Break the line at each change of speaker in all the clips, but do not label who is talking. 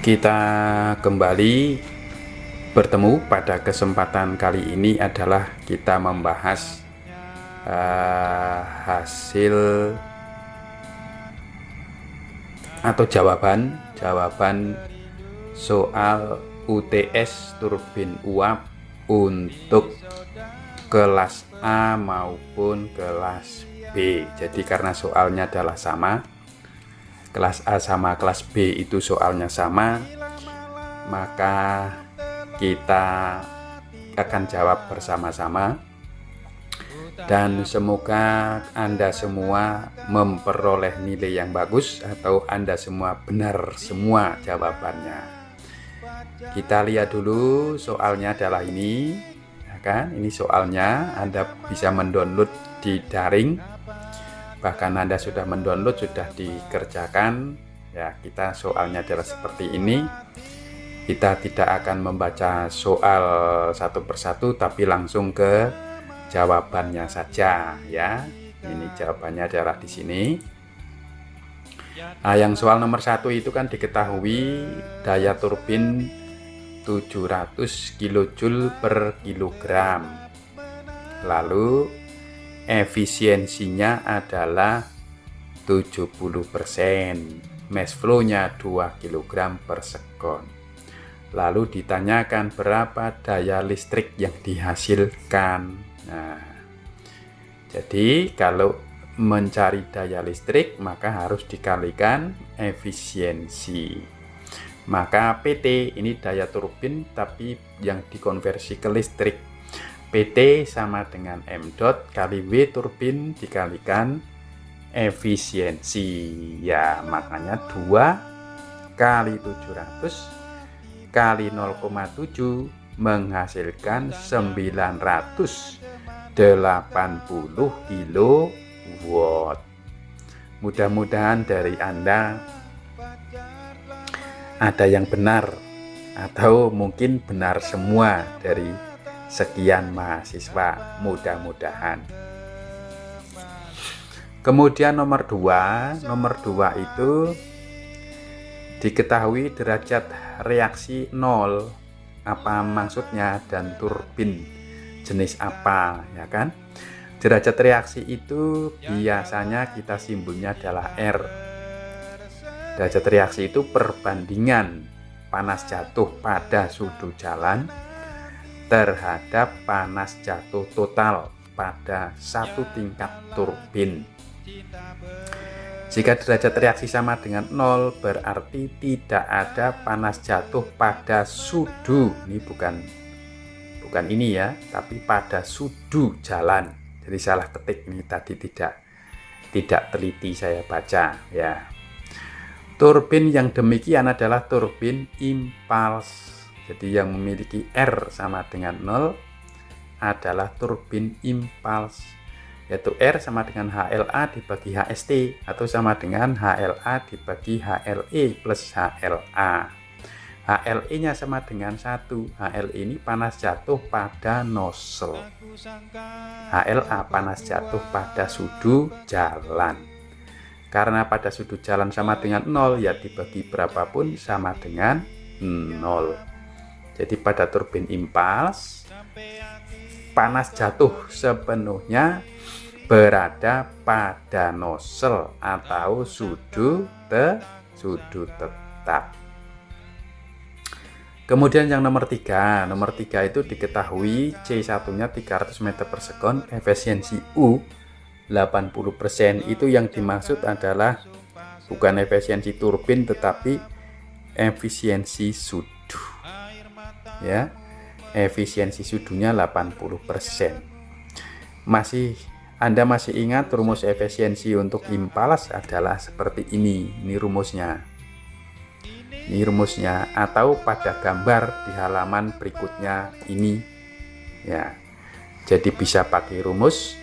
Kita kembali bertemu pada kesempatan kali ini adalah kita membahas hasil atau jawaban soal UTS turbin uap untuk kelas A maupun kelas B. Jadi karena soalnya adalah sama, kelas A sama kelas B itu soalnya sama, maka kita akan jawab bersama-sama. Dan semoga Anda semua memperoleh nilai yang bagus atau Anda semua benar semua jawabannya. Kita lihat dulu soalnya adalah ini, ya kan? Ini soalnya Anda bisa mendownload di daring. Bahkan Anda sudah mendownload, sudah dikerjakan. Ya, kita soalnya adalah seperti ini. Kita tidak akan membaca soal satu persatu, tapi langsung ke jawabannya saja ya. Ini jawabannya adalah di sini. Nah, yang soal nomor 1 itu kan diketahui daya turbin 700 kJ per kilogram. Lalu efisiensinya adalah 70%, mass flow-nya 2 kg per sekon. Lalu ditanyakan berapa daya listrik yang dihasilkan. Nah, jadi kalau mencari daya listrik maka harus dikalikan efisiensi. Maka PT ini daya turbin tapi yang dikonversi ke listrik. PT sama dengan M dot kali W turbin dikalikan efisiensi. Ya, makanya 2 kali 700 kali 0,7 menghasilkan 980 kW. Mudah-mudahan dari Anda ada yang benar atau mungkin benar semua dari sekian mahasiswa, mudah-mudahan. Kemudian nomor 2 itu diketahui derajat reaksi 0. Apa maksudnya dan turbin jenis apa, ya kan? Derajat reaksi itu biasanya kita simbolnya adalah R. Derajat reaksi itu perbandingan panas jatuh pada sudut jalan terhadap panas jatuh total pada satu tingkat turbin. Jika derajat reaksi sama dengan 0 berarti tidak ada panas jatuh pada sudu. Ini bukan ini ya, tapi pada sudu jalan. Jadi salah ketik ini tadi, tidak teliti saya baca ya. Turbin yang demikian adalah turbin impuls. Jadi yang memiliki R sama dengan 0 adalah turbin impuls, yaitu R sama dengan HLA dibagi HST atau sama dengan HLA dibagi HLE plus HLA. HLE nya sama dengan 1. HLE ini panas jatuh pada nozzle. HLA panas jatuh pada sudut jalan. Karena pada sudut jalan sama dengan 0, ya dibagi berapapun sama dengan 0. Jadi pada turbin impuls panas jatuh sepenuhnya berada pada nozzle atau sudut tetap. Kemudian yang nomor 3 itu diketahui C1-nya 300 meter per sekon, efisiensi U 80%. Itu yang dimaksud adalah bukan efisiensi turbin tetapi efisiensi sudu. Ya, efisiensi sudunya 80%. Anda masih ingat rumus efisiensi untuk impuls adalah seperti ini. Ini rumusnya atau pada gambar di halaman berikutnya ini ya. Jadi bisa pakai rumus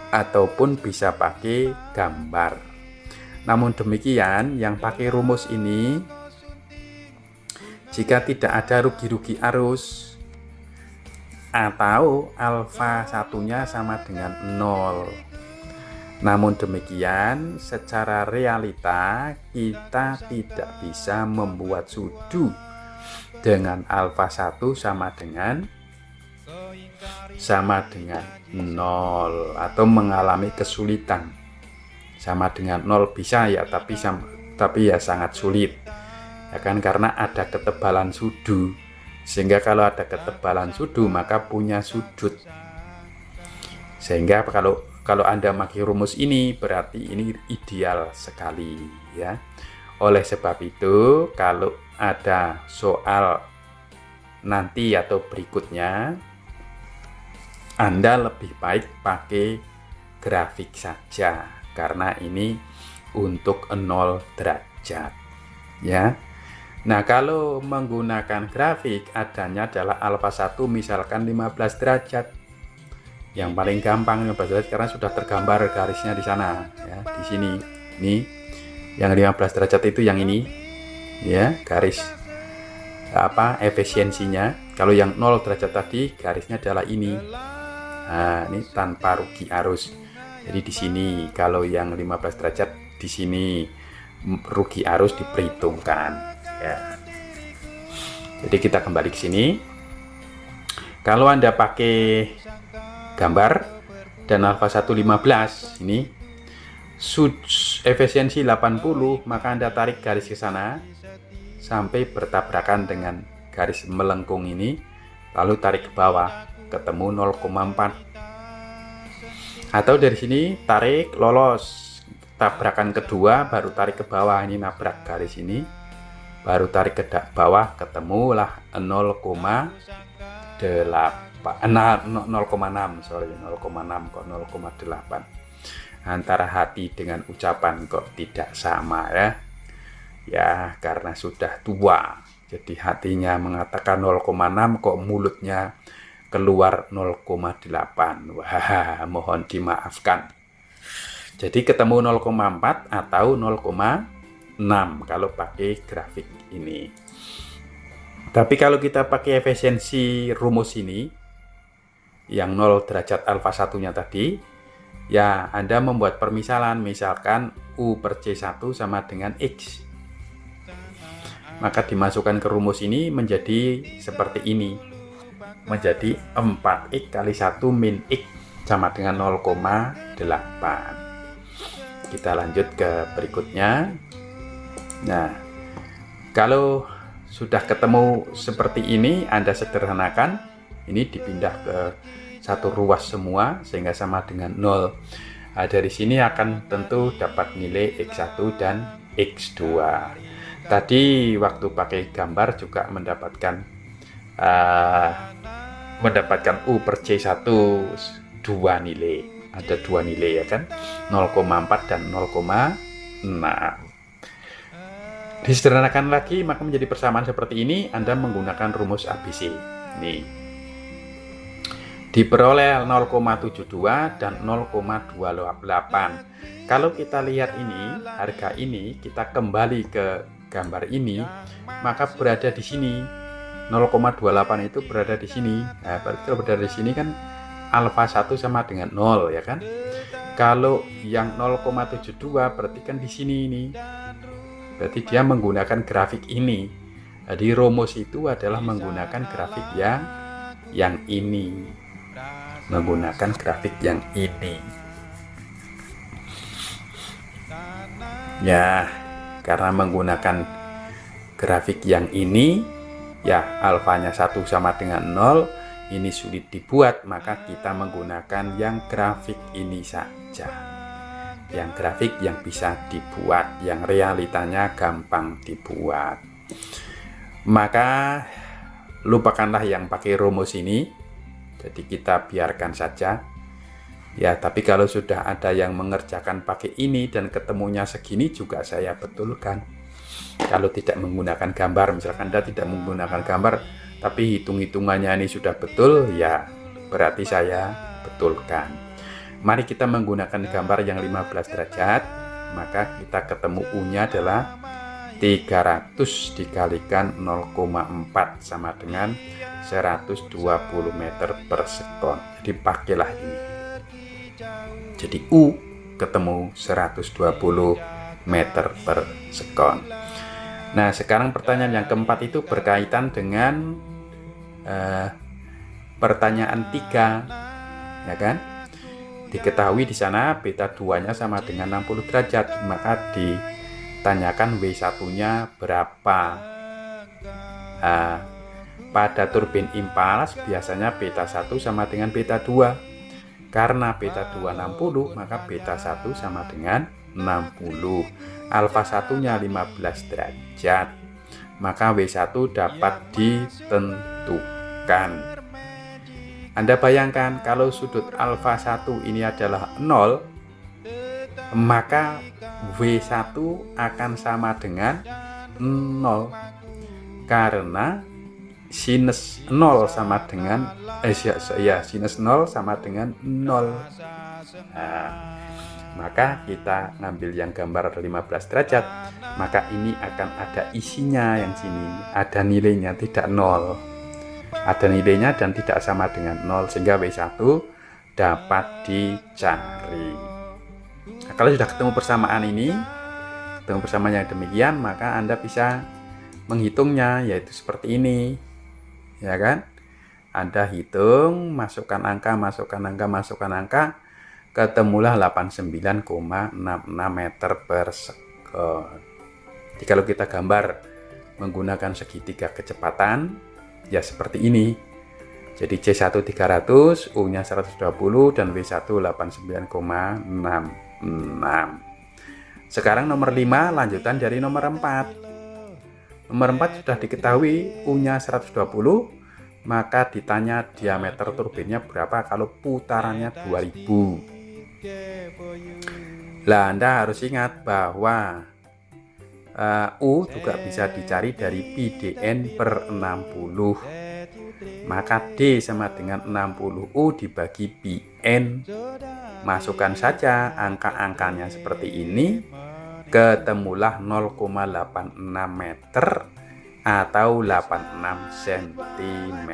ataupun bisa pakai gambar. Namun demikian, yang pakai rumus ini jika tidak ada rugi-rugi arus atau alfa satunya sama dengan 0 Namun demikian, secara realita kita tidak bisa membuat sudu dengan alfa 1 sama dengan 0 atau mengalami kesulitan. Sama dengan 0 bisa ya, tapi ya sangat sulit. Ya kan, karena ada ketebalan sudu. Sehingga kalau ada ketebalan sudu maka punya sudut. Sehingga kalau Anda pakai rumus ini berarti ini ideal sekali ya. Oleh sebab itu, kalau ada soal nanti atau berikutnya, Anda lebih baik pakai grafik saja karena ini untuk 0 derajat ya. Nah, kalau menggunakan grafik adanya adalah alfa 1 misalkan 15 derajat. Yang paling gampang 15 derajat karena sudah tergambar garisnya di sana ya, di sini. Nih, yang 15 derajat itu yang ini ya, garis efisiensinya. Kalau yang 0 derajat tadi garisnya adalah ini. Nah, ini tanpa rugi arus. Jadi di sini kalau yang 15 derajat di sini rugi arus diperhitungkan ya. Jadi kita kembali ke sini. Kalau Anda pakai gambar dan alfa 1 15 ini efisiensi 80, maka Anda tarik garis ke sana sampai bertabrakan dengan garis melengkung ini, lalu tarik ke bawah ketemu 0,4. Atau dari sini tarik lolos, tabrakan kedua baru tarik ke bawah, ini nabrak garis ini, baru tarik ke bawah ketemulah 0,8 antara hati dengan ucapan kok tidak sama ya. Ya karena sudah tua, jadi hatinya mengatakan 0,6 kok mulutnya keluar 0,8. Wah, mohon dimaafkan. Jadi ketemu 0,4 atau 0,6 kalau pakai grafik ini. Tapi kalau kita pakai efisiensi rumus ini, yang 0 derajat alfa 1-nya tadi, ya Anda membuat permisalan, misalkan U per C1 sama dengan X. Maka dimasukkan ke rumus ini menjadi seperti ini. Menjadi 4X kali 1 min X sama dengan 0,8. Kita lanjut ke berikutnya. Nah, kalau sudah ketemu seperti ini, Anda sederhanakan. Ini dipindah ke satu ruas semua sehingga sama dengan 0. Nah, dari sini akan tentu dapat nilai X1 dan X2. Tadi waktu pakai gambar juga mendapatkan U per C1 dua nilai. Ada dua nilai ya kan, 0,4 dan 0,6. Disederhanakan lagi maka menjadi persamaan seperti ini. Anda menggunakan rumus ABC. Nih, diperoleh 0,72 dan 0,28. Kalau kita lihat ini, harga ini, kita kembali ke gambar ini, maka berada di sini. 0,28 itu berada di sini. Nah, berarti kalau berada di sini kan alfa 1 sama dengan 0 ya kan. Kalau yang 0,72 berarti kan di sini ini. Berarti dia menggunakan grafik ini. Jadi rumus itu adalah menggunakan grafik yang ini. Menggunakan grafik yang ini ya, karena menggunakan grafik yang ini ya, alfanya 1 sama dengan 0, ini sulit dibuat, maka kita menggunakan yang grafik ini saja, yang grafik yang bisa dibuat, yang realitanya gampang dibuat. Maka lupakanlah yang pakai rumus ini. Jadi kita biarkan saja ya, tapi kalau sudah ada yang mengerjakan pakai ini dan ketemunya segini juga saya betulkan. Kalau tidak menggunakan gambar, misalkan Anda tidak menggunakan gambar tapi hitung-hitungannya ini sudah betul, ya berarti saya betulkan. Mari kita menggunakan gambar yang 15 derajat, maka kita ketemu U-nya adalah 300 dikalikan 0,4 sama dengan 120 meter per sekon. Jadi pakailah ini. Jadi U ketemu 120 meter per sekon. Nah, sekarang pertanyaan yang keempat itu berkaitan dengan pertanyaan 3, ya kan? Diketahui di sana beta 2-nya sama dengan 60 derajat, maka ditanyakan W1-nya berapa. Pada turbin Impalas biasanya beta 1 sama dengan beta 2. Karena beta 2 60, maka beta 1 sama dengan 60. Alfa 1-nya 15 derajat. Maka W1 dapat ditentukan. Anda bayangkan kalau sudut alfa 1 ini adalah 0, maka W1 akan sama dengan 0. Karena sinus 0 sama dengan sinus 0 sama dengan 0. Maka kita ngambil yang gambar 15 derajat, maka ini akan ada isinya yang sini, ada nilainya, tidak 0. Ada nilainya dan tidak sama dengan 0, sehingga W1 dapat dicari. Nah, kalau sudah ketemu persamaan ini, ketemu persamaan yang demikian, maka Anda bisa menghitungnya, yaitu seperti ini, ya kan? Anda hitung, masukkan angka, ketemulah 89,66 meter per sekon. Jadi kalau kita gambar menggunakan segitiga kecepatan, ya seperti ini. Jadi C1 300, U-nya 120, dan W1 89,66. Sekarang nomor 5, lanjutan dari nomor 4. Nomor 4 sudah diketahui U-nya 120, maka ditanya diameter turbinnya berapa kalau putarannya 2000. Lah, Anda harus ingat bahwa U juga bisa dicari dari PdN per 60. Maka D sama dengan 60U dibagi Pn. Masukkan saja angka-angkanya seperti ini, ketemulah 0,86 meter atau 86 cm.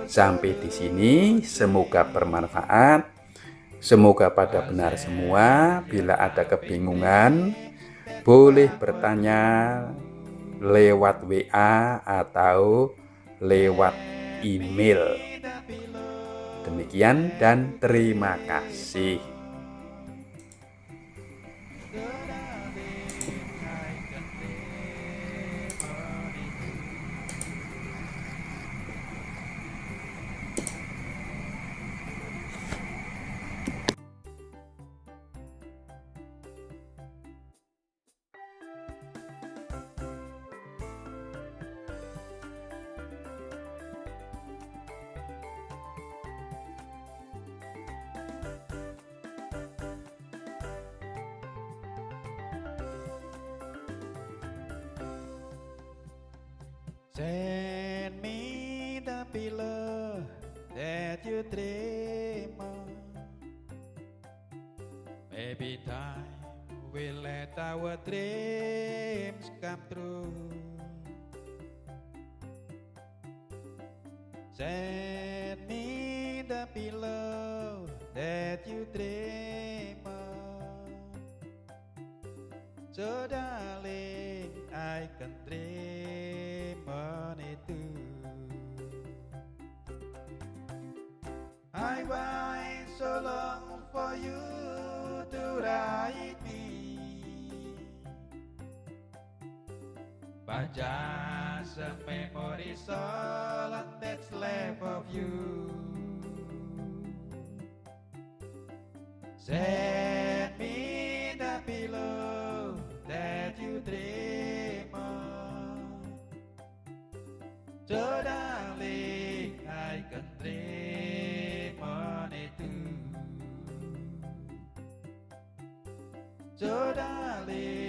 Sampai di sini semoga bermanfaat. Semoga pada benar semua. Bila ada kebingungan, boleh bertanya lewat WA atau lewat email. Demikian dan terima kasih.
Send me the pillow that you dream of. Maybe time will let our dreams come true. Send me the pillow that you dream of. So darling, I can dream on it too. I wait so long for you to write me, but just a memory all that's left of you. Send me the pillow that you dream of. So darling, I can dream on it too. So darling,